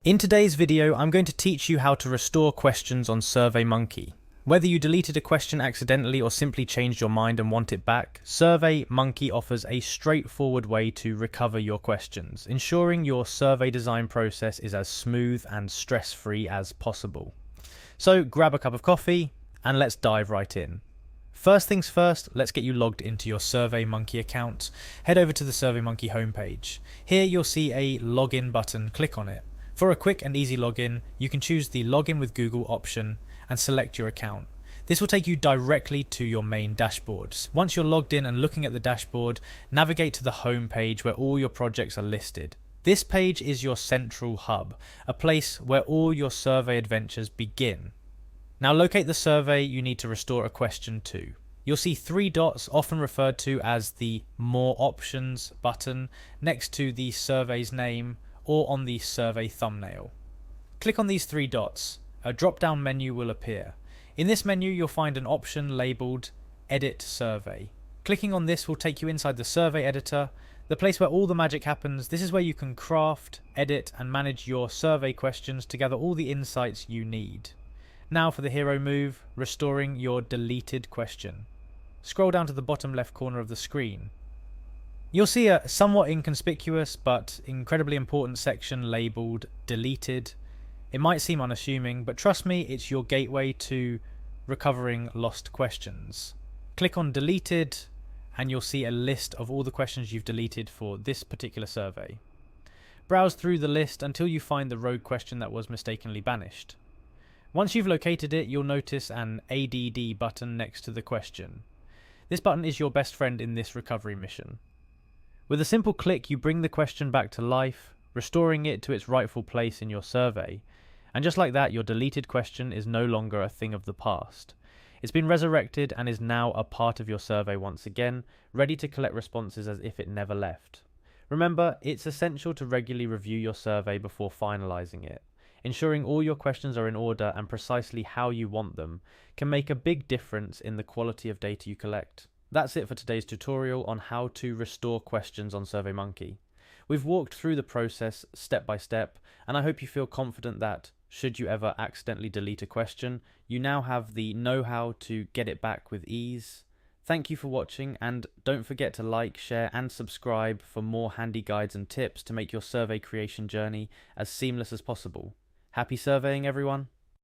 In today's video, I'm going to teach you how to restore questions on Surveymonkey. Whether you deleted a question accidentally or simply changed your mind and want it back, Surveymonkey offers a straightforward way to recover your questions, ensuring your survey design process is as smooth and stress-free as possible. So grab a cup of coffee and let's dive right in. First things first, let's get you logged into your Surveymonkey account. Head over to the Surveymonkey homepage. Here you'll see a login button, click on it. For a quick and easy login, you can choose the Login with Google option and select your account. This will take you directly to your main dashboard. Once you're logged in and looking at the dashboard, navigate to the home page where all your projects are listed. This page is your central hub, a place where all your survey adventures begin. Now locate the survey you need to restore a question to. You'll see three dots, often referred to as the More Options button, next to the survey's name or on the survey thumbnail. Click on these three dots. A drop-down menu will appear. In this menu you'll find an option labelled Edit Survey. Clicking on this will take you inside the survey editor, the place where all the magic happens. This is where you can craft, edit and manage your survey questions to gather all the insights you need. Now for the hero move, restoring your deleted question. Scroll down to the bottom left corner of the screen. You'll see a somewhat inconspicuous but incredibly important section labelled Deleted. It might seem unassuming, but trust me, it's your gateway to recovering lost questions. Click on Deleted and you'll see a list of all the questions you've deleted for this particular survey. Browse through the list until you find the rogue question that was mistakenly banished. Once you've located it, you'll notice an ADD button next to the question. This button is your best friend in this recovery mission. With a simple click, you bring the question back to life, restoring it to its rightful place in your survey. And just like that, your deleted question is no longer a thing of the past. It's been resurrected and is now a part of your survey once again, ready to collect responses as if it never left. Remember, it's essential to regularly review your survey before finalizing it. Ensuring all your questions are in order and precisely how you want them can make a big difference in the quality of data you collect. That's it for today's tutorial on how to restore questions on Surveymonkey. We've walked through the process step by step, and I hope you feel confident that, should you ever accidentally delete a question, you now have the know-how to get it back with ease. Thank you for watching, and don't forget to like, share and subscribe for more handy guides and tips to make your survey creation journey as seamless as possible. Happy surveying, everyone!